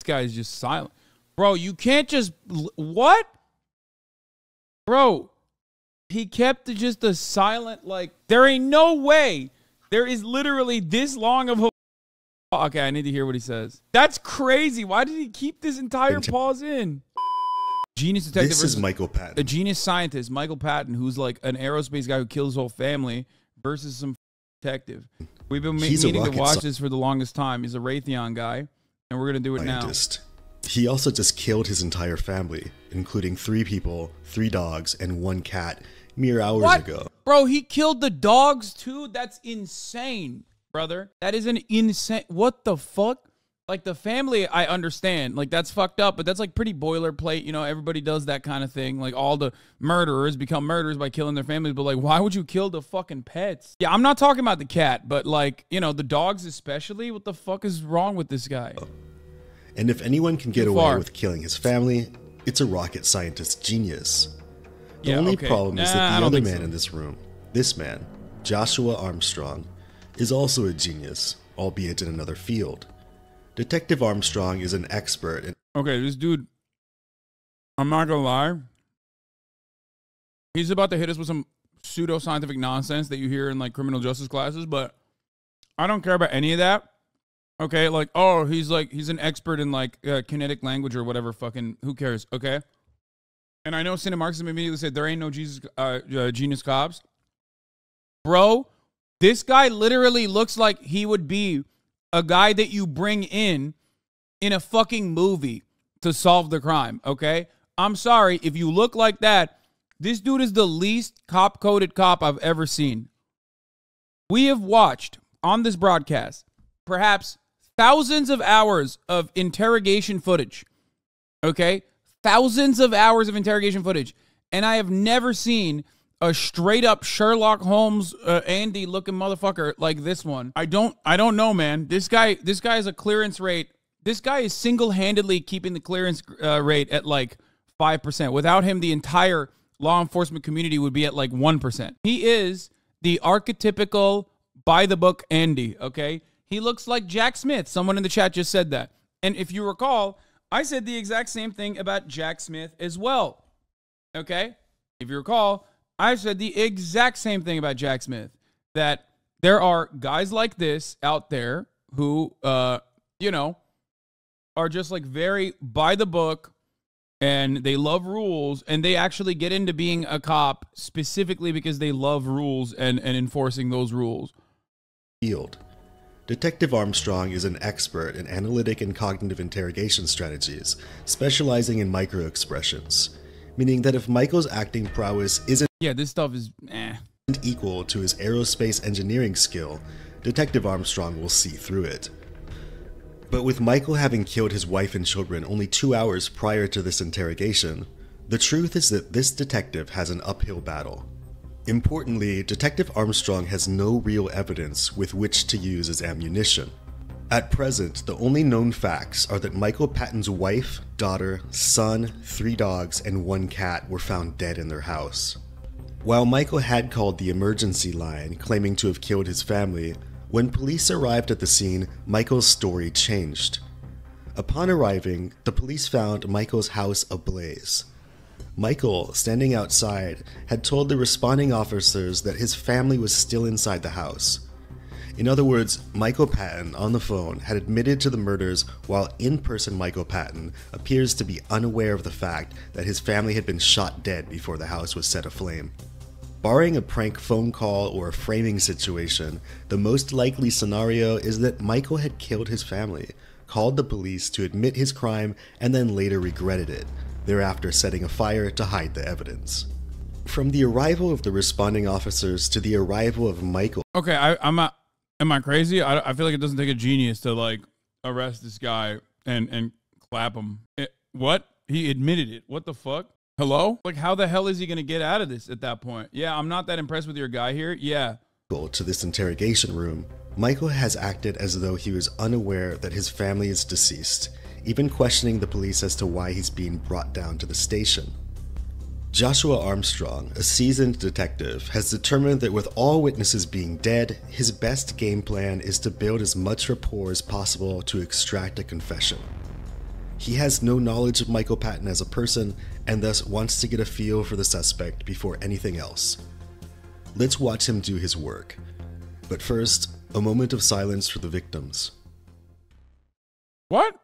guy's just silent. Bro, you can't just... What? Bro, he kept just a silent, like... There ain't no way. There is literally this long of a... Okay, I need to hear what he says. That's crazy. Why did he keep this entire pause in? Genius detective. This is Michael Patton. A genius scientist, Michael Patton, who's like an aerospace guy who kills his whole family versus some detective. We've been meaning to watch this for the longest time. He's a Raytheon guy, and we're going to do it now. He also just killed his entire family, including 3 people, 3 dogs, and 1 cat mere hours ago. Bro, he killed the dogs too? That's insane, brother. That is an insane... What the fuck? Like, the family, I understand. Like, that's fucked up, but that's, like, pretty boilerplate. You know, everybody does that kind of thing. Like, all the murderers become murderers by killing their families. But, like, why would you kill the fucking pets? Yeah, I'm not talking about the cat, but, like, you know, the dogs especially. What the fuck is wrong with this guy? And if anyone can get away with killing his family, it's a rocket scientist genius. The only problem is that the other man in this room, this man, Joshua Armstrong, is also a genius, albeit in another field. Detective Armstrong is an expert in... Okay, this dude, I'm not gonna lie. He's about to hit us with some pseudo-scientific nonsense that you hear in, like, criminal justice classes, but I don't care about any of that. Okay, like, oh, he's an expert in, like, kinetic language or whatever, fucking, who cares, okay? And I know Cinemarxism immediately said, there ain't no genius cops. Bro, this guy literally looks like he would be a guy that you bring in a fucking movie to solve the crime, okay? I'm sorry, if you look like that, this dude is the least cop-coded cop I've ever seen. We have watched, on this broadcast, perhaps thousands of hours of interrogation footage, okay? Thousands of hours of interrogation footage, and I have never seen a straight-up Sherlock Holmes, Andy-looking motherfucker like this one. I don't know, man. This guy is a clearance rate. This guy is single-handedly keeping the clearance rate at like 5%. Without him, the entire law enforcement community would be at like 1%. He is the archetypical by-the-book Andy, okay? He looks like Jack Smith. Someone in the chat just said that. And if you recall, I said the exact same thing about Jack Smith as well, okay? If you recall, I said the exact same thing about Jack Smith, that there are guys like this out there who, you know, are just like very by the book and they love rules and they actually get into being a cop specifically because they love rules and enforcing those rules. Field. Detective Armstrong is an expert in analytic and cognitive interrogation strategies, specializing in microexpressions, meaning that if Michael's acting prowess isn't this stuff is equal to his aerospace engineering skill, Detective Armstrong will see through it. But with Michael having killed his wife and children only 2 hours prior to this interrogation, the truth is that this detective has an uphill battle. Importantly, Detective Armstrong has no real evidence with which to use as ammunition. At present, the only known facts are that Michael Patton's wife, daughter, son, 3 dogs, and 1 cat were found dead in their house. While Michael had called the emergency line, claiming to have killed his family, when police arrived at the scene, Michael's story changed. Upon arriving, the police found Michael's house ablaze. Michael, standing outside, had told the responding officers that his family was still inside the house. In other words, Michael Patton, on the phone, had admitted to the murders while in-person Michael Patton appears to be unaware of the fact that his family had been shot dead before the house was set aflame. Barring a prank phone call or a framing situation, the most likely scenario is that Michael had killed his family, called the police to admit his crime, and then later regretted it, thereafter setting a fire to hide the evidence. From the arrival of the responding officers to the arrival of Michael... Okay, am I crazy? I feel like it doesn't take a genius to, like, arrest this guy and clap him. What? He admitted it. What the fuck? Hello? Like, how the hell is he going to get out of this at that point? Yeah, I'm not that impressed with your guy here. Yeah. To this interrogation room, Michael has acted as though he was unaware that his family is deceased, even questioning the police as to why he's being brought down to the station. Joshua Armstrong, a seasoned detective, has determined that with all witnesses being dead, his best game plan is to build as much rapport as possible to extract a confession. He has no knowledge of Michael Patton as a person and thus wants to get a feel for the suspect before anything else. Let's watch him do his work. But first, a moment of silence for the victims. What?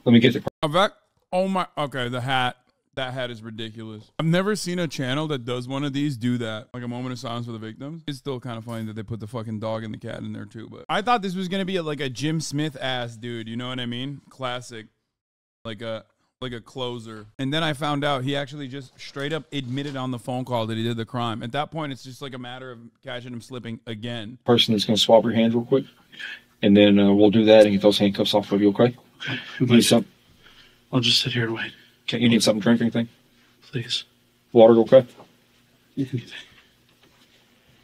Let me get the... Oh my, okay, the hat. That hat is ridiculous. I've never seen a channel that does one of these do that. Like a moment of silence for the victims. It's still kind of funny that they put the fucking dog and the cat in there too, but I thought this was going to be like a Jim Smith ass dude. You know what I mean? Classic. Like a closer. And then I found out he actually just straight up admitted on the phone call that he did the crime. At that point, it's just like a matter of catching him slipping again. Person that's going to swab your hands real quick. And then we'll do that and get those handcuffs off of you, okay? You need something? I'll just sit here and wait. Okay, you need something to drink or anything? Please. Water, okay? You can get it.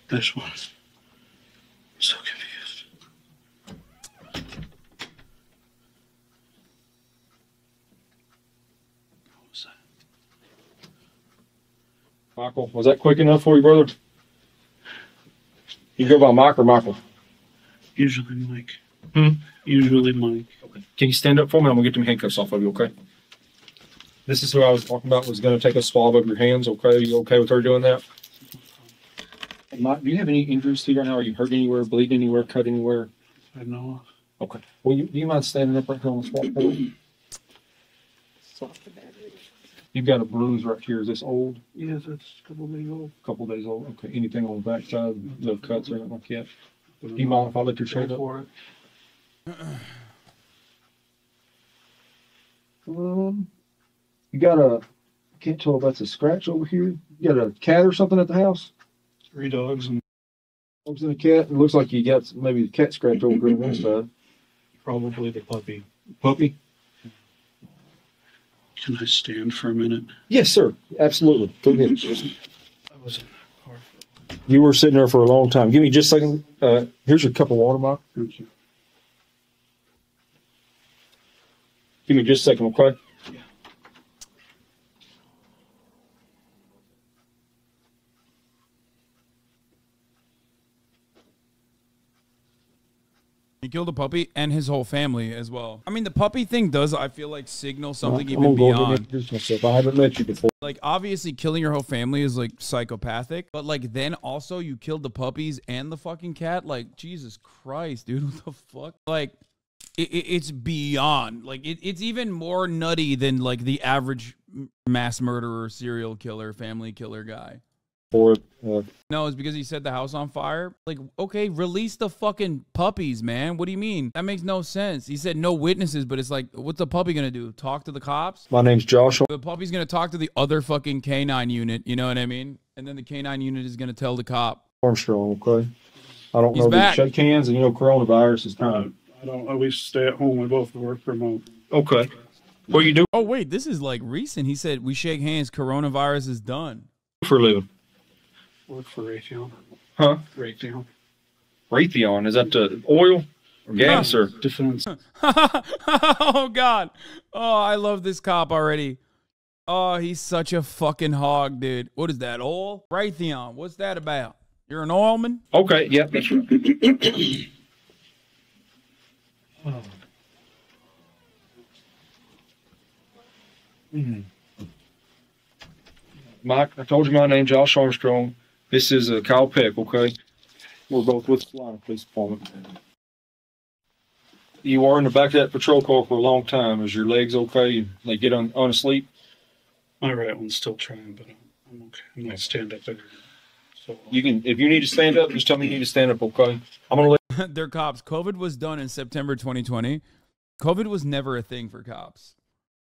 This one. I'm so confused. What was that? Michael, was that quick enough for you, brother? You go by Mike or Michael? Usually Mike. Hmm? Usually Mike. Okay. Can you stand up for me? I'm going to get them handcuffs off of you, okay? This is who I was talking about, was going to take a swab of your hands, okay? Are you okay with her doing that? Hey, Mike, do you have any injuries to you right now? Are you hurt anywhere, bleed anywhere, cut anywhere? I know. Okay. Well, do you mind standing up right here on the swab for me? You've got a bruise right here. Is this old? Yes, it's a couple days old. Couple days old. Okay. Anything on the back side? No cuts or anything like that? Do you mind if I let your shirt up? For it. You got a, I can't tell if that's a scratch over here. You got a cat or something at the house? 3 dogs and Dogs and a cat. It looks like you got maybe a cat scratch over here on one side. probably the puppy. Puppy? Can I stand for a minute? Yes, sir. Absolutely. Go ahead. I was in the car. You were sitting there for a long time. Give me just a second. Here's your cup of water, Mike. Thank you. Give me just a second, okay? Yeah. He killed a puppy and his whole family as well. I mean, the puppy thing does, I feel like, signal something I'm even gonna go ahead and beyond. introduce myself. I haven't met you before. Like, obviously, killing your whole family is, like, psychopathic. But, like, then also you killed the puppies and the fucking cat. Like, Jesus Christ, dude, what the fuck? Like, it's beyond. Like, it's even more nutty than, like, the average mass murderer, serial killer, family killer guy. No, it's because he set the house on fire. Like, okay, release the fucking puppies, man. What do you mean? That makes no sense. He said no witnesses, but it's like, what's the puppy gonna do? Talk to the cops? My name's Josh. The puppy's gonna talk to the other fucking canine unit, you know what I mean? And then the canine unit is gonna tell the cop. Armstrong, okay? I don't He's know. back. Shake hands, and you know coronavirus is kind of... I don't always stay at home. We both work from home. Okay. What you do Oh, wait, this is like recent. He said, we shake hands, coronavirus is done. for a living? Work for Raytheon. Huh? Raytheon. Raytheon, is that the oil or gas or... Defense. Oh, God. Oh, I love this cop already. Oh, he's such a fucking hog, dude. What is that, oil? Raytheon, what's that about? You're an oilman? Okay, yeah, that's right. Mike, I told you my name's Josh Armstrong. This is Kyle Peck, okay? We're both with the Florida Police Department. You are in the back of that patrol car for a long time. Is your legs okay? They get on asleep? My right one's still trying, but I'm okay. I'm gonna stand up there. So You can, if you need to stand up, just tell me you need to stand up, okay? I'm gonna let They're cops. COVID was done in September 2020. COVID was never a thing for cops,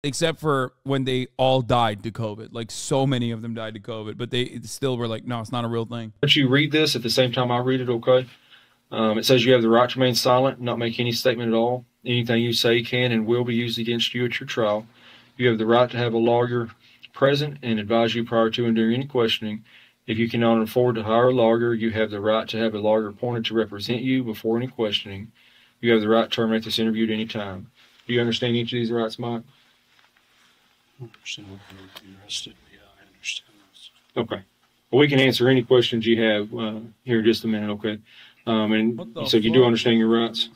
except for when they all died to COVID. Like, so many of them died to COVID, but they still were like, no, it's not a real thing. you read this at the same time I read it, okay? It says you have the right to remain silent, and not make any statement at all. Anything you say can and will be used against you at your trial. You have the right to have a lawyer present and advise you prior to and during any questioning. If you cannot afford to hire a lawyer, you have the right to have a lawyer appointed to represent you before any questioning. You have the right to terminate this interview at any time. Do you understand each of these rights, Mike? I understand what you're arrested. Yeah, I understand this. Okay. Well, we can answer any questions you have here in just a minute, okay? And What the you said you do fuck? understand your rights?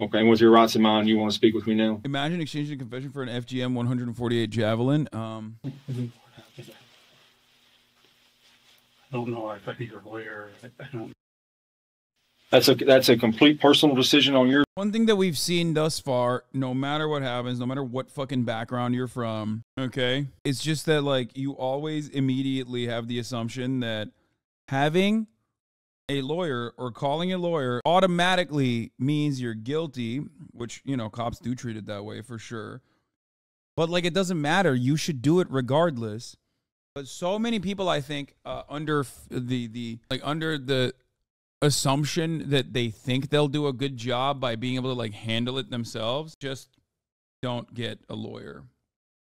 Okay, and with your rights in mind, you want to speak with me now? Imagine exchanging a confession for an FGM 148 Javelin. I don't know if I need a lawyer. I don't. That's a complete personal decision on your. One thing that we've seen thus far, no matter what happens, no matter what fucking background you're from, okay, it's just that, like, you always immediately have the assumption that having a lawyer or calling a lawyer automatically means you're guilty, which, you know, cops do treat it that way for sure. But, like, it doesn't matter. You should do it regardless. But so many people, I think, under the assumption that they think they'll do a good job by being able to, like, handle it themselves, just don't get a lawyer.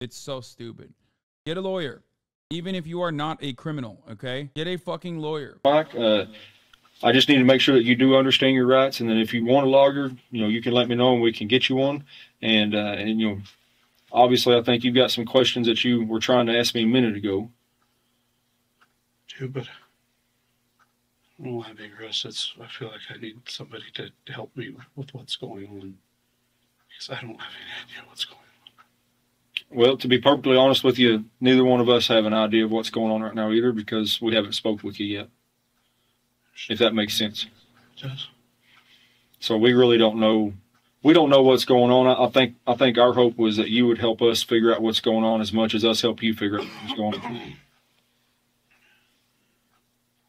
It's so stupid. Get a lawyer. Even if you are not a criminal, okay? Get a fucking lawyer. Mike, I just need to make sure that you do understand your rights, and then if you want a lawyer, you know, you can let me know and we can get you one. And you know, obviously, I think you've got some questions that you were trying to ask me a minute ago. Do, but I don't want to be aggressive. I feel like I need somebody to help me with what's going on, because I don't have any idea what's going on. Well, to be perfectly honest with you, neither one of us have an idea of what's going on right now either, because we haven't spoke with you yet. If that makes sense. It does. So we really don't know. We don't know what's going on. I think our hope was that you would help us figure out what's going on as much as us help you figure out what's going on.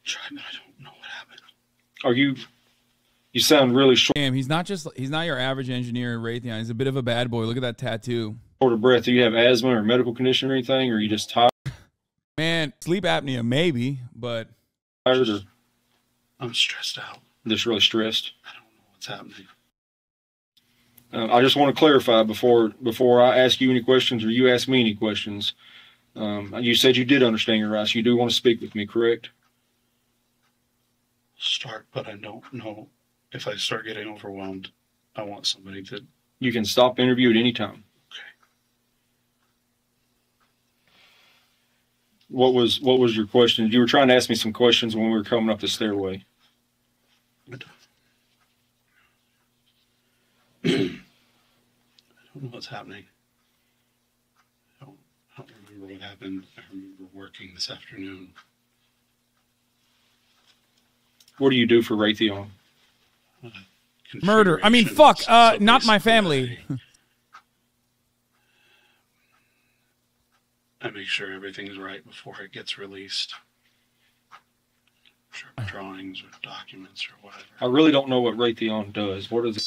Try, but I don't know what happened. Are you? You sound really short Damn, he's not your average engineer, Raytheon. He's a bit of a bad boy. Look at that tattoo. of breath. Do you have asthma or medical condition or anything, or are you just tired? Man, sleep apnea, maybe, but Or I'm stressed out. just really stressed? I don't know what's happening. I just want to clarify before I ask you any questions or you ask me any questions. You said you did understand your rights. You do want to speak with me, correct? Start, but I don't know if I start getting overwhelmed. I want somebody to. You can stop the interview at any time. Okay. What was your question? You were trying to ask me some questions when we were coming up the stairway. I don't know what's happening. I don't remember what happened. I remember working this afternoon. What do you do for Raytheon? Murder. I mean, fuck. Not my family. I make sure everything's right before it gets released. Sure, drawings or documents or whatever. I really don't know what Raytheon does. What is it?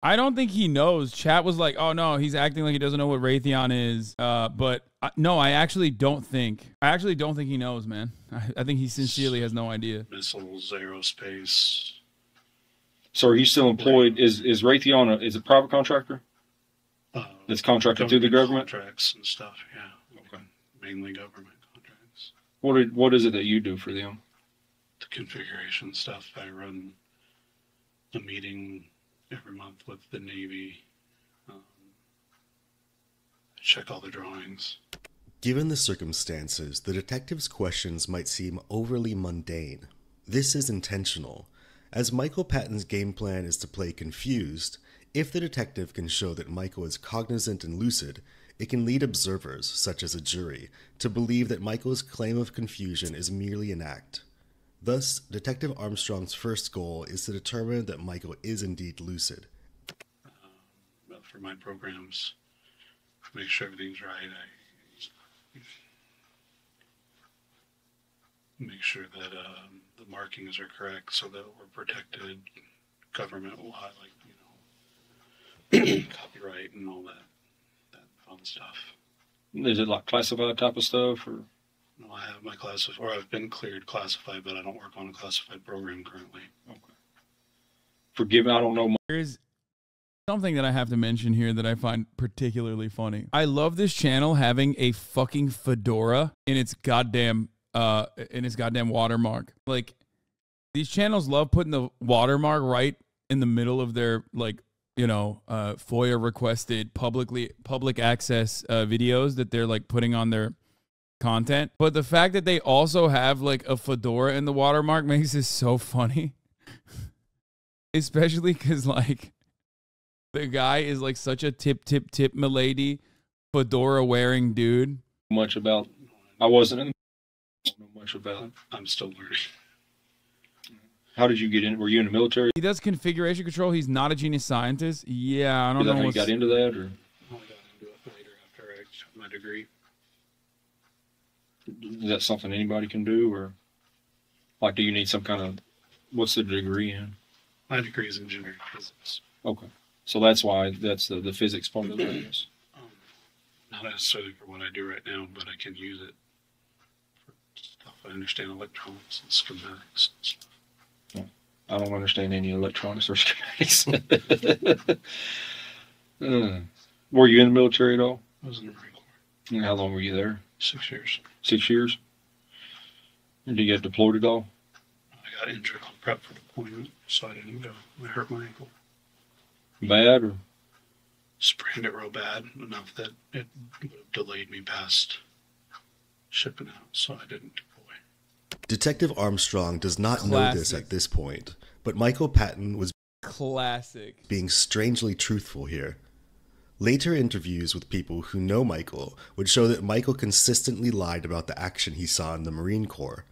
I don't think he knows. Chat was like, oh no, he's acting like he doesn't know what Raytheon is. But no, I actually don't think he knows, man. I think he sincerely has no idea. Missiles, aerospace. So are you still employed? Is Raytheon is a private contractor? That's contracted through the government? Contracts and stuff, yeah. Okay. Mainly government contracts. What is it that you do for them? The configuration stuff. I run a meeting every month with the Navy. I check all the drawings. Given the circumstances, the detective's questions might seem overly mundane. This is intentional, as Michael Patton's game plan is to play confused. If the detective can show that Michael is cognizant and lucid, it can lead observers, such as a jury, to believe that Michael's claim of confusion is merely an act. Thus, Detective Armstrong's first goal is to determine that Michael is indeed lucid. For my programs, make sure everything's right. I make sure that the markings are correct so that we're protected government-wide, copyright and all that fun stuff. Is it like classified type of stuff, or? No, I have my classified, or I've been cleared classified, but I don't work on a classified program currently. Okay. Forgive me, I don't know. There's something that I have to mention here that I find particularly funny. I love this channel having a fucking fedora in its goddamn watermark. Like, these channels love putting the watermark right in the middle of their, like, FOIA requested public access videos that they're like putting on their content. But the fact that they also have like a fedora in the watermark makes this so funny. Especially because, like, The guy is like such a tip milady, fedora wearing dude. Much about. I wasn't in. I don't know much about. I'm still learning. How did you get in? Were you in the military? He does configuration control. He's not a genius scientist. Yeah, I don't Is that know. how you got into that, or I only got into it later after I took my degree. is that something anybody can do, or like, do you need some kind of? What's the degree in? My degree is engineering physics. Okay, so that's why that's the physics part of it. Not necessarily for what I do right now, but I can use it for stuff. I understand electronics and schematics and stuff. I don't understand any electronics or schematics. Were you in the military at all? I was in the Marine Corps. And how long were you there? 6 years. 6 years. And did you get deployed at all? I got injured on prep for deployment, so I didn't go. I hurt my ankle. Bad, or Sprained it real bad, enough that it would have delayed me past shipping out, so I didn't deploy. Detective Armstrong does not know this Classic. at this point, but Michael Patton was Classic. being strangely truthful here. Later interviews with people who know Michael would show that Michael consistently lied about the action he saw in the Marine Corps.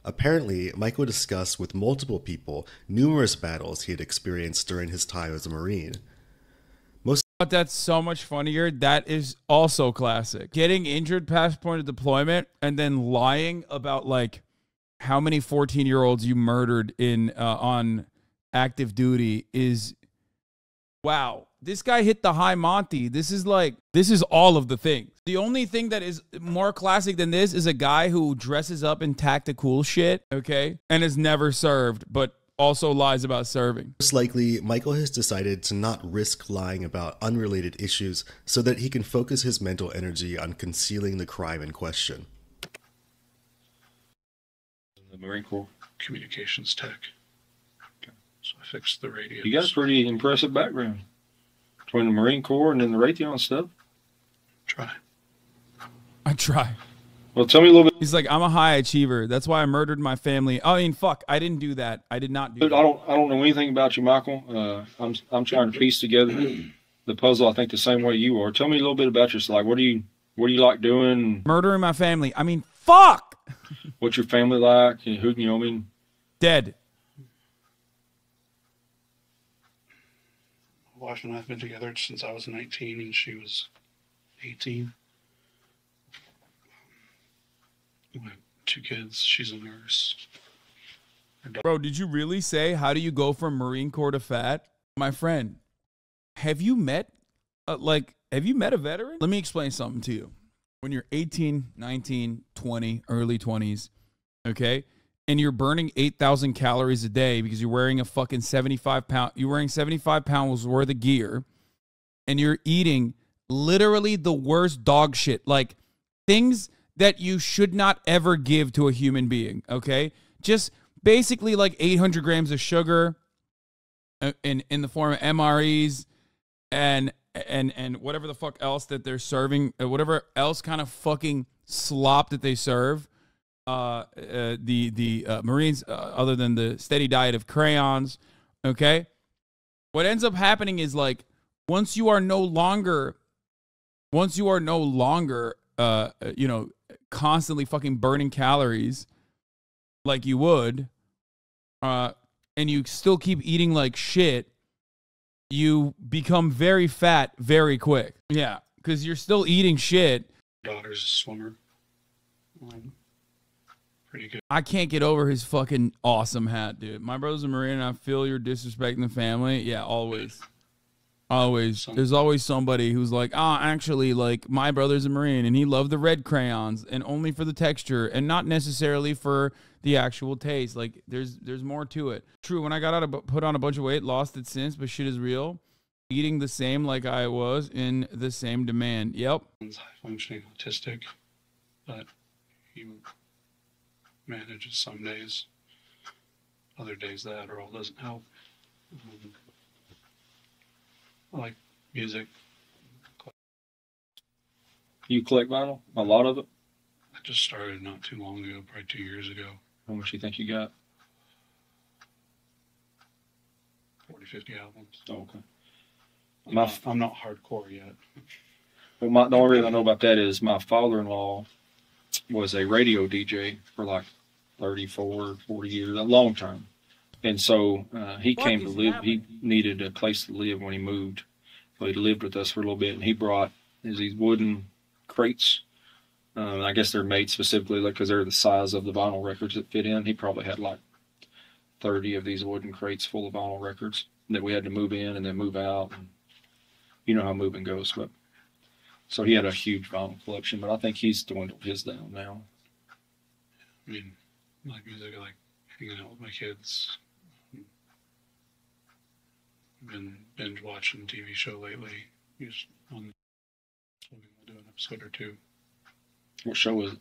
Apparently, Michael discussed with multiple people numerous battles he had experienced during his time as a Marine. But that's so much funnier. That is also classic. Getting injured past point of deployment and then lying about like how many 14-year-olds you murdered in on active duty is wow. This guy hit the high Monty. This is all of the things. The only thing that is more classic than this is a guy who dresses up in tactical shit, okay, and has never served, but also lies about serving. Most likely, Michael has decided to not risk lying about unrelated issues so that he can focus his mental energy on concealing the crime in question. the Marine Corps? Communications tech. Okay. So I fixed the radios. You got a pretty impressive background between the Marine Corps and then the Raytheon stuff. Try. I try. Well, tell me a little bit. He's like, I'm a high achiever. That's why I murdered my family. I mean, fuck, I didn't do that. I did not do I that. don't know anything about you, Michael. I'm trying to piece together the puzzle. I think the same way you are. Tell me a little bit about yourself. Like, what do you like doing? Murdering my family. I mean, fuck. What's your family like? And who, I mean, Dead. My wife and I have been together since I was 19 and she was 18. We have 2 kids. She's a nurse. Bro, did you really say, how do you go from Marine Corps to fat? My friend, have you met a veteran? Let me explain something to you. When you're 18, 19, 20, early 20s, okay, and you're burning 8,000 calories a day because you're wearing a fucking 75 pounds worth of gear, and you're eating literally the worst dog shit, like things that you should not ever give to a human being, okay? Just basically like 800 grams of sugar in the form of MREs and whatever the fuck else that they're serving, whatever else kind of fucking slop that they serve. The Marines, other than the steady diet of crayons, okay? What ends up happening is like once you are no longer, constantly fucking burning calories like you would, and you still keep eating like shit, you become very fat very quick. Yeah, because you're still eating shit. Daughter's a swimmer. Pretty good. I can't get over his fucking awesome hat, dude. My brother's a Marine, and I feel you're disrespecting the family. Yeah, always. Always. There's always somebody who's like, actually, like, my brother's a Marine, and he loved the red crayons, and only for the texture, and not necessarily for the actual taste. Like, there's more to it. True, when I got out of put on a bunch of weight, lost it since, but shit is real. Eating the same like I was in the same demand. Yep. He's high-functioning autistic, but he manages some days. Other days that Adderall doesn't help. I like music. You collect vinyl? A lot of it? I just started not too long ago, probably 2 years ago. How much do you think you got? 40, 50 albums. Oh, okay. I'm not hardcore yet. Well, the only reason I know about that is my father-in-law was a radio DJ for like 34, 40 years, a long time. And so he came to live. He needed a place to live when he moved. So he lived with us for a little bit, and he brought these wooden crates. I guess they're made specifically because they're the size of the vinyl records that fit in. He probably had like 30 of these wooden crates full of vinyl records that we had to move in and then move out. And you know how moving goes. But so he had a huge vinyl collection, but I think he's dwindled his down now. I mean, like music, I like hanging out with my kids. Been binge watching TV show lately. Just on we'll do an episode or two. What show was it?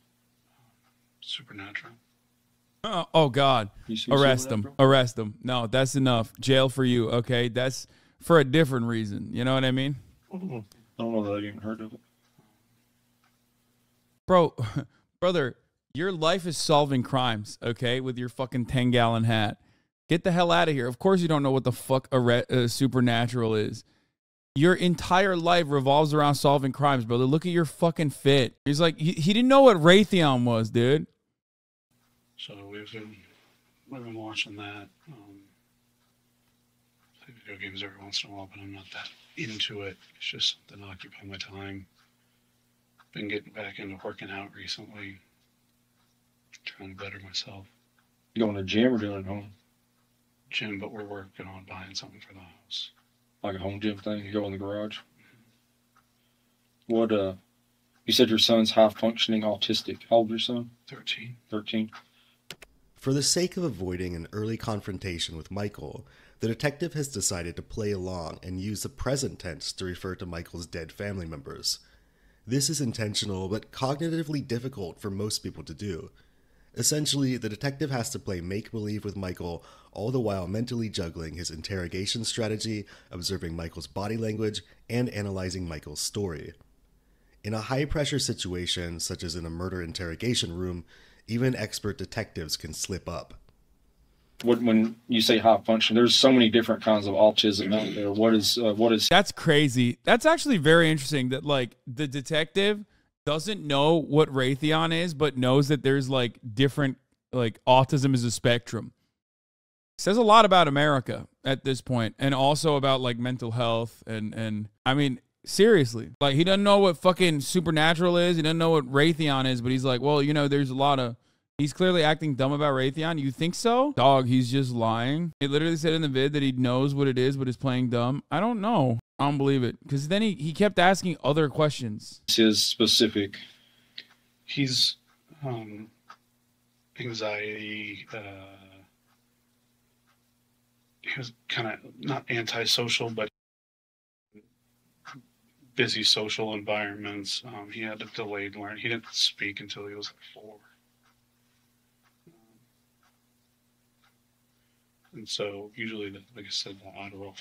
Supernatural. Oh God! Arrest him! Arrest him! No, that's enough. Jail for you. Okay, that's for a different reason. You know what I mean? I don't know that I've even heard of it. Brother, your life is solving crimes. Okay, with your fucking 10-gallon hat. Get the hell out of here. Of course you don't know what the fuck Supernatural is. Your entire life revolves around solving crimes, brother. Look at your fucking fit. He's like, he didn't know what Raytheon was, dude. So we've been watching that. Play video games every once in a while, but I'm not that into it. It's just something to occupy my time. Been getting back into working out recently. Trying to better myself. You going to the gym or doing it at home? Gym, but we're working on buying something for the house. Like a home gym thing? You go in the garage? What, you said your son's high-functioning autistic. How old is your son? 13. 13. For the sake of avoiding an early confrontation with Michael, the detective has decided to play along and use the present tense to refer to Michael's dead family members. This is intentional, but cognitively difficult for most people to do. Essentially, the detective has to play make-believe with Michael, all the while mentally juggling his interrogation strategy, observing Michael's body language, and analyzing Michael's story. In a high-pressure situation, such as in a murder interrogation room, even expert detectives can slip up. When you say high function, there's so many different kinds of autism out there. What is? That's crazy. That's actually very interesting that, like, the detective doesn't know what Raytheon is, but knows that there's, like, different, like, autism is a spectrum. Says a lot about America at this point, and also about, like, mental health, and I mean, seriously. Like, he doesn't know what fucking Supernatural is, he doesn't know what Raytheon is, but he's like, well, you know, there's a lot of... He's clearly acting dumb about Raytheon. You think so? Dog, he's just lying. It literally said in the vid that he knows what it is, but is playing dumb. I don't know. I don't believe it. Because then he kept asking other questions. His specific. He's anxiety. He was kind of not antisocial, but busy social environments. He had a delayed learning. He didn't speak until he was like 4. And so usually, like I said, the Adderall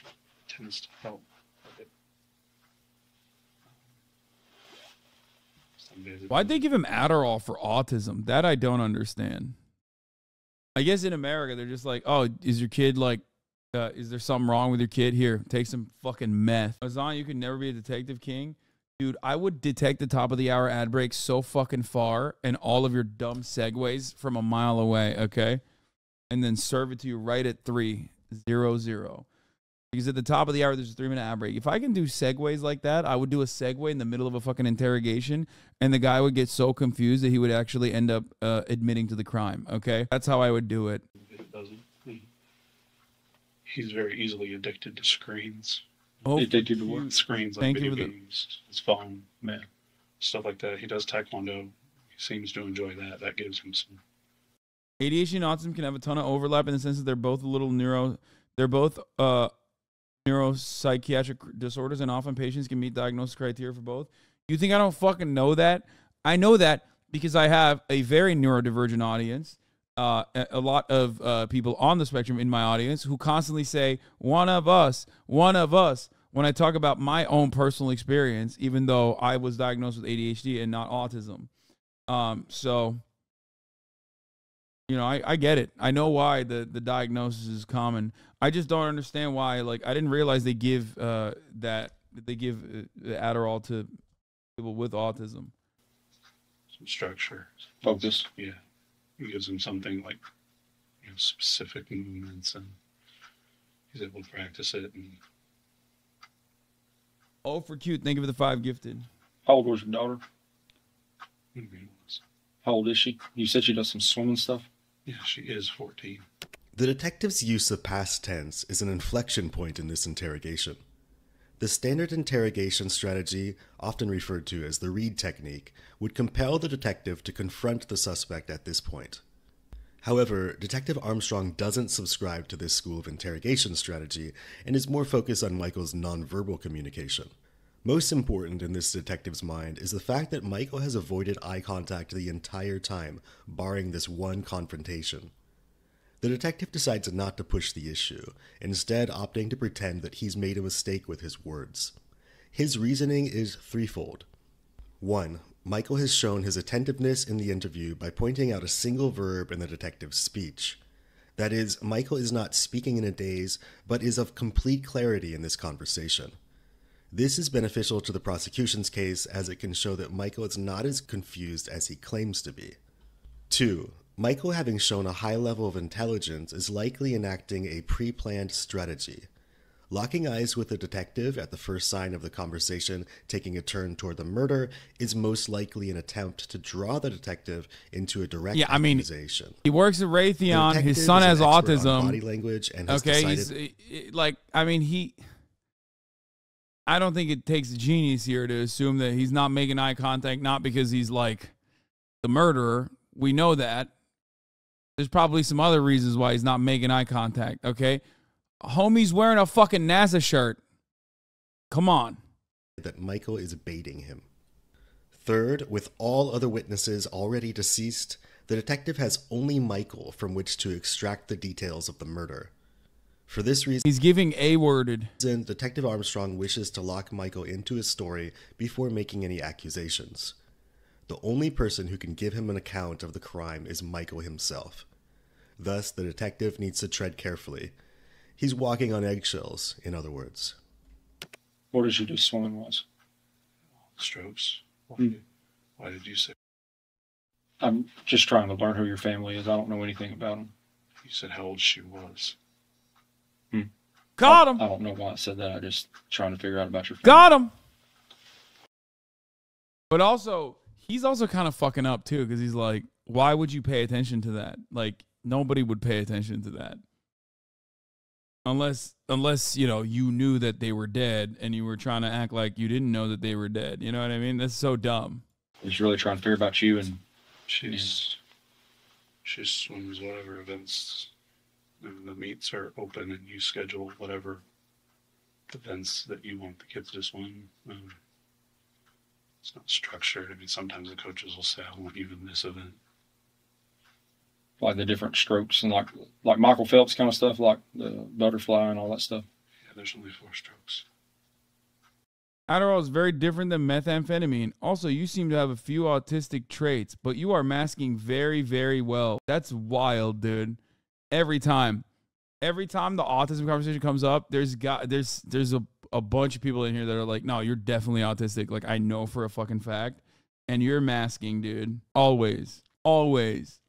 tends to help. Why'd they give him Adderall for autism? That I don't understand. I guess in America, they're just like, oh, is your kid like, is there something wrong with your kid? Here, take some fucking meth. Hasan, you could never be a detective king. Dude, I would detect the top of the hour ad break so fucking far and all of your dumb segues from a mile away, okay? And then serve it to you right at 3:00. Because at the top of the hour, there's a 3-minute ad break. If I can do segues like that, I would do a segue in the middle of a fucking interrogation, and the guy would get so confused that he would actually end up admitting to the crime, okay? That's how I would do it. It doesn't. He's very easily addicted to screens. Oh, addicted to what? Screens, like video games, his phone, stuff like that. He does taekwondo. He seems to enjoy that. That gives him some... ADHD and autism can have a ton of overlap in the sense that they're both neuropsychiatric disorders, and often patients can meet diagnosis criteria for both. You think I don't fucking know that? I know that because I have a very neurodivergent audience, a lot of people on the spectrum in my audience who constantly say, one of us, when I talk about my own personal experience, even though I was diagnosed with ADHD and not autism. So... You know, I get it. I know why the diagnosis is common. I just don't understand why. Like, I didn't realize they give that that they give Adderall to people with autism? Some structure. Focus. Yeah. It gives him something like, specific movements, and he's able to practice it. And Oh, for cute. Thank you for the 5 gifted. How old was your daughter? maybe it was. How old is she? You said she does some swimming stuff. Yeah, she is 14. The detective's use of past tense is an inflection point in this interrogation. The standard interrogation strategy, often referred to as the Reed technique, would compel the detective to confront the suspect at this point. However, Detective Armstrong doesn't subscribe to this school of interrogation strategy and is more focused on Michael's nonverbal communication. Most important in this detective's mind is the fact that Michael has avoided eye contact the entire time, barring this one confrontation. The detective decides not to push the issue, instead opting to pretend that he's made a mistake with his words. His reasoning is threefold. 1. Michael has shown his attentiveness in the interview by pointing out a single verb in the detective's speech. That is, Michael is not speaking in a daze, but is of complete clarity in this conversation. This is beneficial to the prosecution's case as it can show that Michael is not as confused as he claims to be. 2. Michael, having shown a high level of intelligence, is likely enacting a pre-planned strategy. Locking eyes with the detective at the first sign of the conversation taking a turn toward the murder is most likely an attempt to draw the detective into a direct accusation. He works at Raytheon. His son has autism. Body language and has okay, decided... I don't think it takes a genius here to assume that he's not making eye contact, not because he's like the murderer. We know that. There's probably some other reasons why he's not making eye contact, okay? Homie's wearing a fucking NASA shirt. Come on. That Michael is baiting him. Third, with all other witnesses already deceased, the detective has only Michael from which to extract the details of the murder. For this reason, he's giving A-worded. Detective Armstrong wishes to lock Michael into his story before making any accusations. The only person who can give him an account of the crime is Michael himself. Thus, the detective needs to tread carefully. He's walking on eggshells, in other words. What did you do swimming-wise? Strokes. Why did you say? I'm just trying to learn who your family is. I don't know anything about them. You said how old she was. Got him. I don't know why I said that. I'm just trying to figure out about your family. Got him. But also, he's also kind of fucking up too, because he's like, why would you pay attention to that? Like, nobody would pay attention to that. Unless you knew that they were dead and you were trying to act like you didn't know that they were dead. You know what I mean? That's so dumb. He's really trying to figure about you, and she swims whatever events, and the meets are open, and you schedule whatever events that you want the kids to swim. It's not structured. I mean, sometimes the coaches will say, I want you in this event. Like the different strokes and like Michael Phelps kind of stuff, like the butterfly and all that stuff. Yeah, there's only 4 strokes. Adderall is very different than methamphetamine. Also, you seem to have a few autistic traits, but you are masking very, very well. That's wild, dude. Every time the autism conversation comes up, there's a bunch of people in here that are like, no, you're definitely autistic. Like, I know for a fucking fact. And you're masking, dude. Always. Always.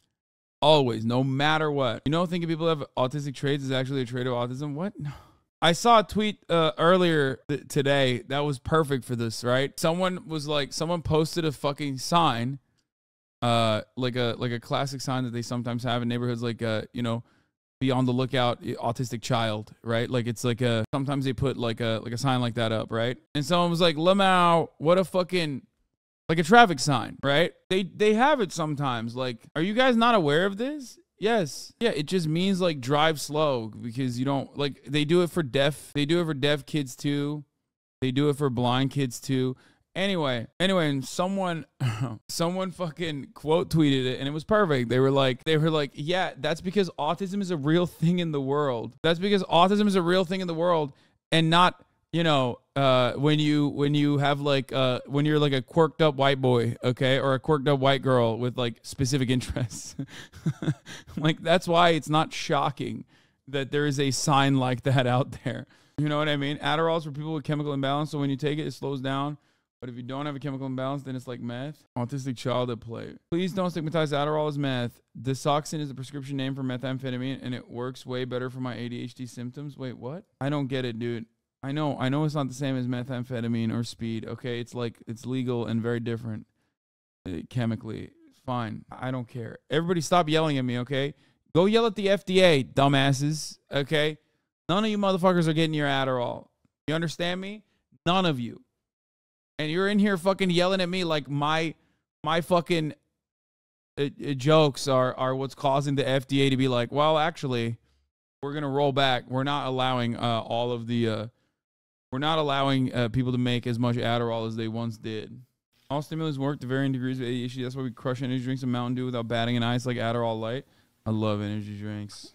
Always. No matter what. You know, thinking people have autistic traits is actually a trait of autism? What? No. I saw a tweet earlier today that was perfect for this, right? Someone posted a fucking sign, like a classic sign that they sometimes have in neighborhoods, like, be on the lookout, autistic child, right? Like, it's like sometimes they put like a sign like that up, right? And someone was like, Lamau, what a fucking, like a traffic sign, right? They have it sometimes. Like, are you guys not aware of this? Yes. Yeah, it just means like drive slow, because you don't, like, they do it for deaf kids too. They do it for blind kids too. Anyway, and someone fucking quote tweeted it, and it was perfect. They were like, yeah, that's because autism is a real thing in the world. That's because autism is a real thing in the world, and not, when you have like when you're like a quirked up white boy, okay, or a quirked up white girl with like specific interests. Like, that's why it's not shocking that there is a sign like that out there. You know what I mean? Adderall's for people with chemical imbalance, so when you take it, it slows down. But if you don't have a chemical imbalance, then it's like meth. Autistic child at play. Please don't stigmatize Adderall as meth. Desoxin is a prescription name for methamphetamine, and it works way better for my ADHD symptoms. Wait, what? I don't get it, dude. I know it's not the same as methamphetamine or speed, okay? It's like, it's legal and very different chemically. Fine. I don't care. Everybody stop yelling at me, okay? Go yell at the FDA, dumbasses, okay? None of you motherfuckers are getting your Adderall. You understand me? None of you. And you're in here fucking yelling at me like my fucking jokes are what's causing the FDA to be like, well, actually, we're going to roll back. We're not allowing we're not allowing people to make as much Adderall as they once did. All stimulants work to varying degrees of ADHD. That's why we crush energy drinks and Mountain Dew without batting an eye. It's like Adderall Light. I love energy drinks.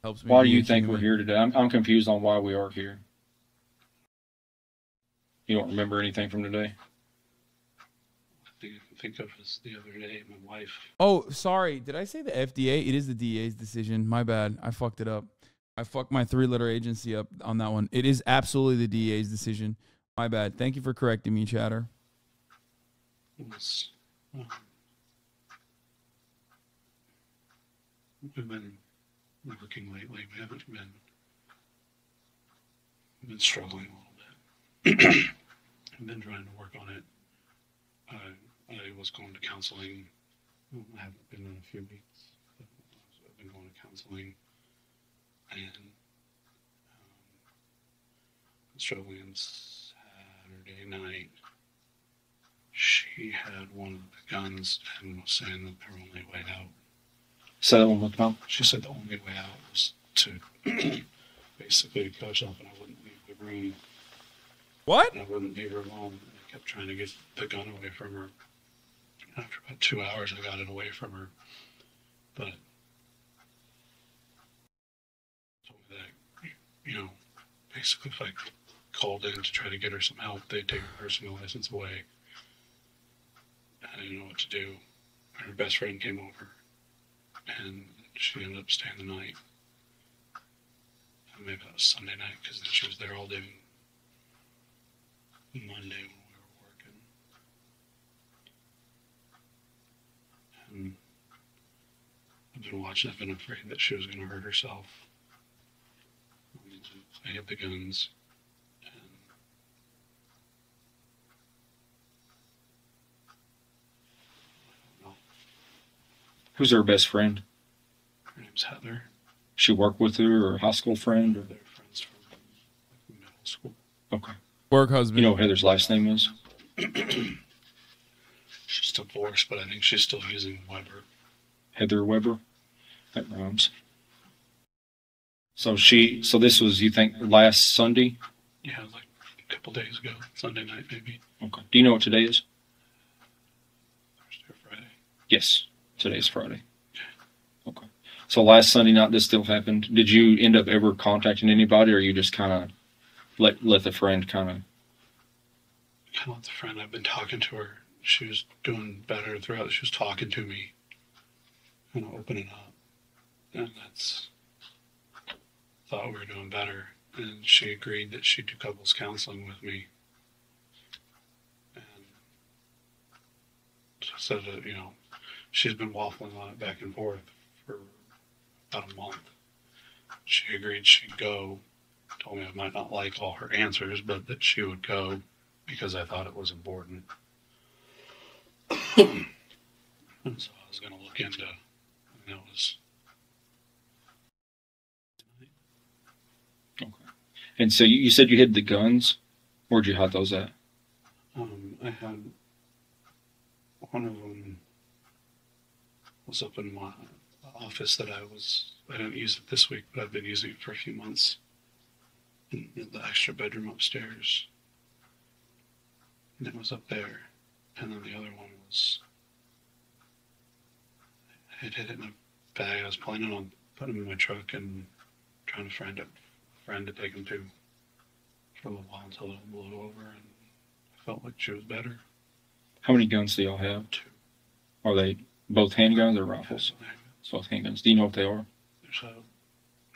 Helps me. Why do you think we're here today? I'm confused on why we are here. You don't remember anything from today? I think of this the other day, my wife. Oh, sorry. Did I say the FDA? It is the DA's decision. My bad. I fucked it up. I fucked my 3-letter agency up on that one. It is absolutely the DA's decision. My bad. Thank you for correcting me, Chatter. Was, we've been working lately. We haven't been struggling a little bit. I've been trying to work on it. I was going to counseling. I haven't been in a few weeks. But I've been going to counseling and struggling Saturday night. She had one of the guns and was saying that her only way out. Say that one more time. She said the only way out was to basically kill herself, and I wouldn't leave the room. What? And I wouldn't leave her alone. I kept trying to get the gun away from her. After about 2 hours, I got it away from her. But told me that, you know, basically if I called in to try to get her some help, they'd take her personal license away. I didn't know what to do. Her best friend came over, and she ended up staying the night. And maybe that was Sunday night, because then she was there all day Monday when we were working. And I've been watching. I've been afraid that she was going to hurt herself. I had the guns. Who's her best friend? Her name's Heather. She worked with her, or a high school friend? Or? They're friends from middle school. Okay. Work husband. You know what Heather's last name is? She's divorced, but I think she's still using Weber. Heather Weber? That rhymes. So this was, you think, last Sunday? Yeah, like a couple days ago. Sunday night, maybe. Okay. Do you know what today is? Thursday or Friday. Yes. Today's Friday. Okay. So last Sunday night this still happened. Did you end up ever contacting anybody, or you just kind of let the friend kind of? Kind of let the friend. I've been talking to her. She was doing better throughout. She was talking to me, kind of opening up, and that's. Thought we were doing better, and she agreed that she'd do couples counseling with me. And she said that, you know, she's been waffling on it back and forth for about a month. She agreed she'd go, told me I might not like all her answers, but that she would go because I thought it was important. And so I was going to look into, and that was. Okay. And so you said you hid the guns? Where'd you hide those at? I had one of them was up in my office that I didn't use it this week, but I've been using it for a few months in the extra bedroom upstairs. And it was up there. And then the other one was, I had hid it in a bag. I was planning on putting them in my truck and trying to find a friend to take them to for a little while until it blew over, and I felt like she was better. How many guns do y'all have? 2. Are they both handguns or rifles? Yeah, Both handguns. Do you know what they are? there's a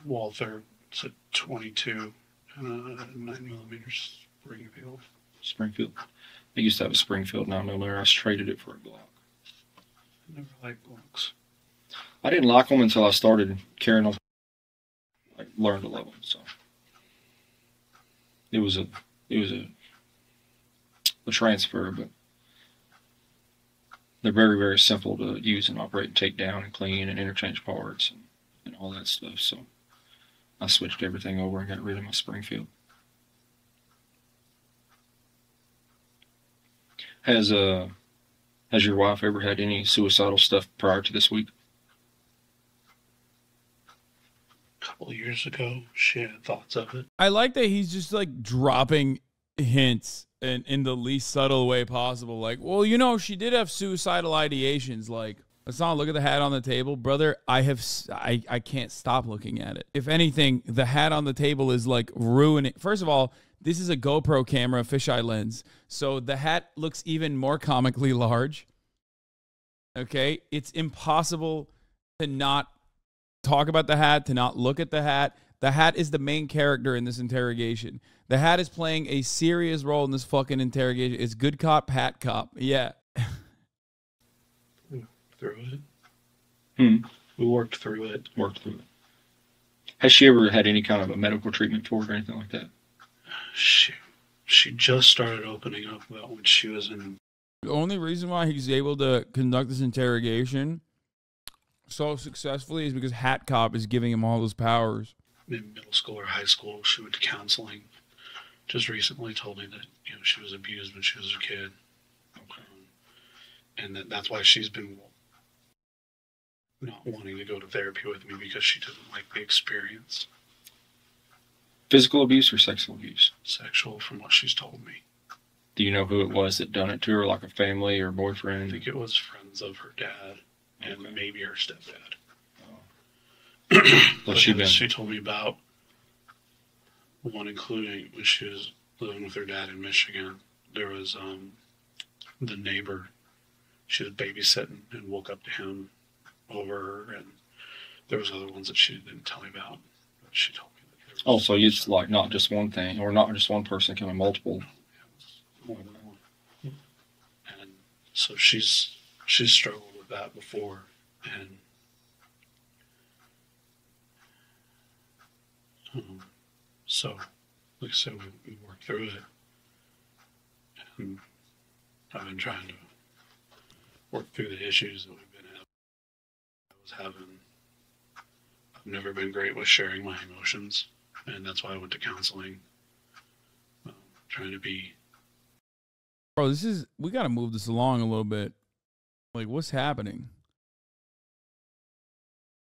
Walther, it's a 22, and a 9mm Springfield. Springfield. I used to have a Springfield 9mm. I traded it for a Glock. I never liked Glocks. I didn't like them until I started carrying them. I learned to love them. So it was a transfer, but they're very, very simple to use and operate and take down and clean and interchange parts and all that stuff. So I switched everything over and got rid of my Springfield. Has your wife ever had any suicidal stuff prior to this week? A couple of years ago, she had thoughts of it. I like that he's just like dropping hints in the least subtle way possible. Like, well, you know, she did have suicidal ideations. Like, let's not look at the hat on the table, brother. I can't stop looking at it. If anything, the hat on the table is like ruining. First of all, this is a GoPro camera, fisheye lens, so the hat looks even more comically large. Okay, it's impossible to not talk about the hat, to not look at the hat. The hat is the main character in this interrogation. The hat is playing a serious role in this fucking interrogation. It's good cop, hat cop. Yeah. Through it. Hmm. We worked through it. Has she ever had any kind of a medical treatment for it or anything like that? She just started opening up about when she was in. The only reason why he's able to conduct this interrogation so successfully is because Hat Cop is giving him all those powers. In middle school or high school, she went to counseling. Just recently told me that, you know, she was abused when she was a kid. And that's why she's been not wanting to go to therapy with me, because she didn't like the experience. Physical abuse or sexual abuse? Sexual, from what she's told me. Do you know who it was that done it to her, like a family or boyfriend? I think it was friends of her dad and maybe her stepdad. Well, she told me about one, including when she was living with her dad in Michigan. There was the neighbor she was babysitting and woke up to him over her, and there was other ones that she didn't tell me about, but she told me that there was. Oh, so it's like not just one thing, or not just one person, kind of multiple. And so she's struggled with that before, and so, like I said, we worked through it, and I've been trying to work through the issues that we've been having. I've never been great with sharing my emotions, and that's why I went to counseling. Trying to be. Bro, we got to move this along a little bit. Like, what's happening?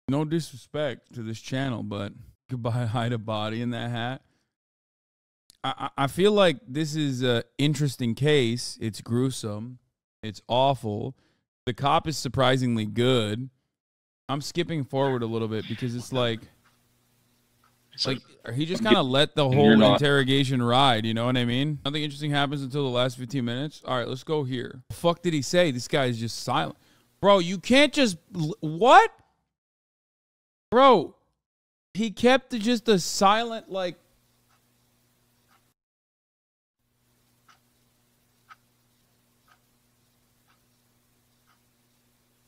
No disrespect to this channel, but goodbye, hide a body in that hat. I feel like this is an interesting case. It's gruesome. It's awful. The cop is surprisingly good. I'm skipping forward a little bit because it's like he just kind of let the whole interrogation ride, you know what I mean? Nothing interesting happens until the last 15 minutes. All right, let's go here. The fuck did he say? This guy is just silent. Bro, you can't just... What? Bro, he kept just a silent, like...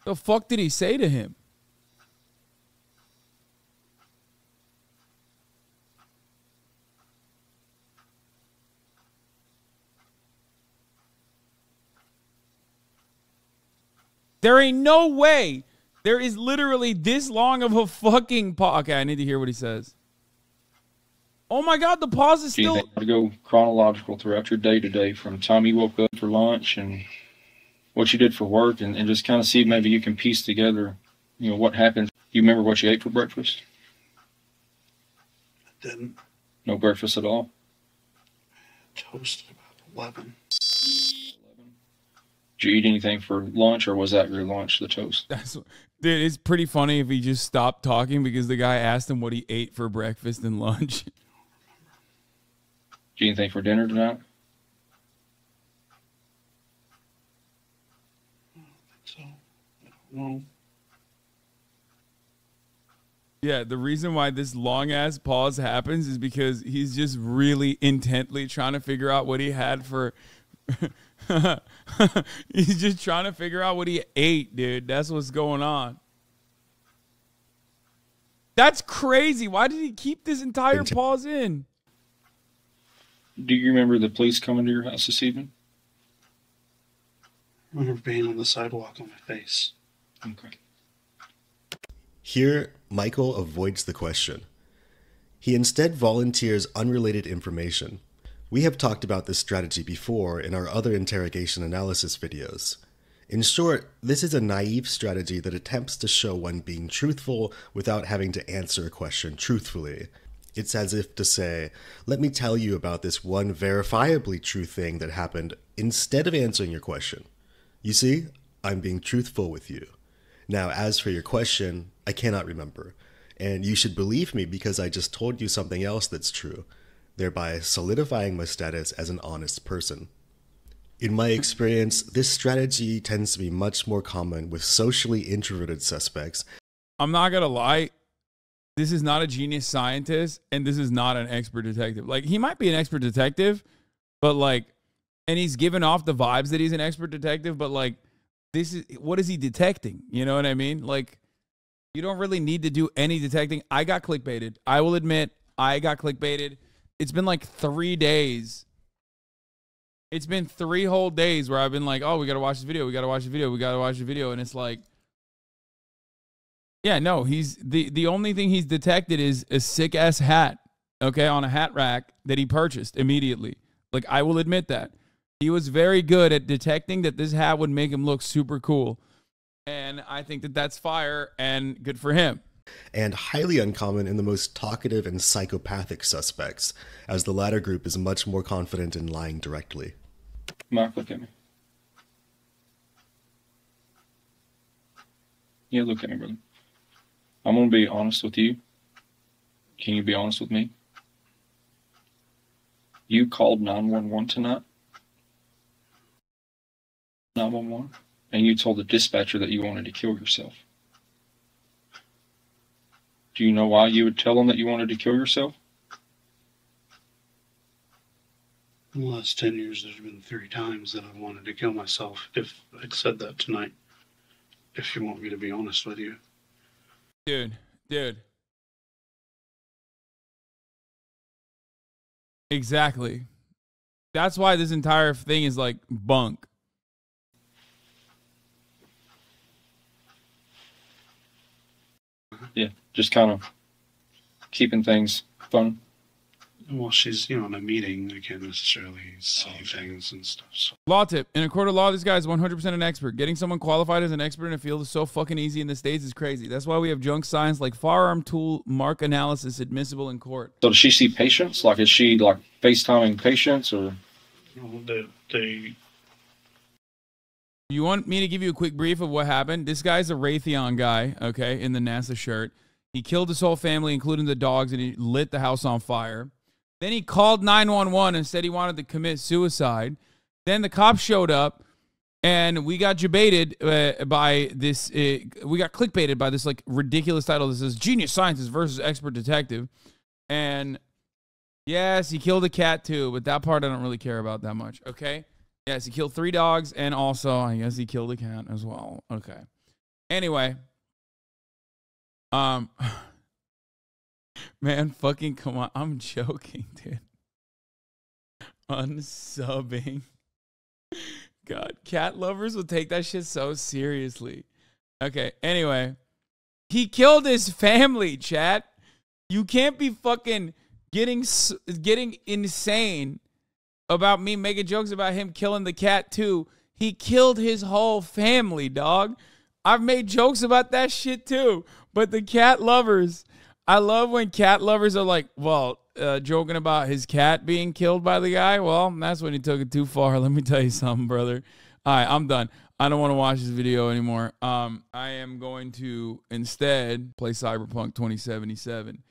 The fuck did he say to him? There ain't no way there is literally this long of a fucking pause. Okay, I need to hear what he says. Oh my God, the pause is still... Do you think to go chronological throughout your day today, from time you woke up for lunch and what you did for work, and just kind of see if maybe you can piece together, you know, what happened. You remember what you ate for breakfast? I didn't. No breakfast at all? Toast at about 11. Did you eat anything for lunch, or was that your lunch, the toast? Dude, it's pretty funny if he just stopped talking because the guy asked him what he ate for breakfast and lunch. Did you eat anything for dinner tonight? I don't think so. I don't know. Yeah, the reason why this long ass pause happens is because he's just really intently trying to figure out what he had for. He's just trying to figure out what he ate, dude. That's what's going on. That's crazy. Why did he keep this entire pause in? Do you remember the police coming to your house this evening? I remember being on the sidewalk on my face. Okay. Here, Michael avoids the question. He instead volunteers unrelated information. We have talked about this strategy before in our other interrogation analysis videos. In short, this is a naive strategy that attempts to show one being truthful without having to answer a question truthfully. It's as if to say, let me tell you about this one verifiably true thing that happened instead of answering your question. You see, I'm being truthful with you. Now, as for your question, I cannot remember. And you should believe me because I just told you something else that's true, thereby solidifying my status as an honest person. In my experience, this strategy tends to be much more common with socially introverted suspects. I'm not going to lie. This is not a genius scientist, and this is not an expert detective. Like, he might be an expert detective, but like, and he's given off the vibes that he's an expert detective, but like, what is he detecting? You know what I mean? Like, you don't really need to do any detecting. I got clickbaited. I will admit, I got clickbaited. It's been like 3 days. It's been 3 whole days where I've been like, oh, we got to watch this video. We got to watch the video. We got to watch the video. And it's like, yeah, no, he's the only thing he's detected is a sick ass hat, okay, on a hat rack that he purchased immediately. Like, I will admit that. He was very good at detecting that this hat would make him look super cool. And I think that that's fire and good for him. And highly uncommon in the most talkative and psychopathic suspects, as the latter group is much more confident in lying directly. Mark, look at me. Yeah, look at me, brother. I'm going to be honest with you. Can you be honest with me? You called 911 tonight? 911? And you told the dispatcher that you wanted to kill yourself. Do you know why you would tell them that you wanted to kill yourself? In the last 10 years, there's been 3 times that I wanted to kill myself. If I'd said that tonight, if you want me to be honest with you. Dude. Exactly. That's why this entire thing is like bunk. Yeah, just kind of keeping things fun. Well, she's, in a meeting. I can't necessarily say things and stuff. So. Law tip. In a court of law, this guy is 100% an expert. Getting someone qualified as an expert in a field is so fucking easy in the States is crazy. That's why we have junk science like firearm tool mark analysis admissible in court. So does she see patients? Like, is she like FaceTiming patients or? You want me to give you a quick brief of what happened? This guy's a Raytheon guy, okay, in the NASA shirt. He killed his whole family, including the dogs, and he lit the house on fire. Then he called 911 and said he wanted to commit suicide. Then the cops showed up, and we got debated by this. We got clickbaited by this like ridiculous title that says "Genius Scientist versus Expert Detective." And yes, he killed a cat too, but that part I don't really care about that much. Okay. Yes, he killed 3 dogs, and also I guess he killed a cat as well. Okay. Anyway, man, fucking come on. I'm joking, dude. Unsubbing. God, cat lovers will take that shit so seriously. Okay, anyway. He killed his family, chat. You can't be fucking getting insane about me making jokes about him killing the cat too. He killed his whole family, dog. I've made jokes about that shit too. But the cat lovers, I love when cat lovers are like, well, joking about his cat being killed by the guy. Well, that's when he took it too far. Let me tell you something, brother. All right, I'm done. I don't want to watch this video anymore. I am going to instead play Cyberpunk 2077.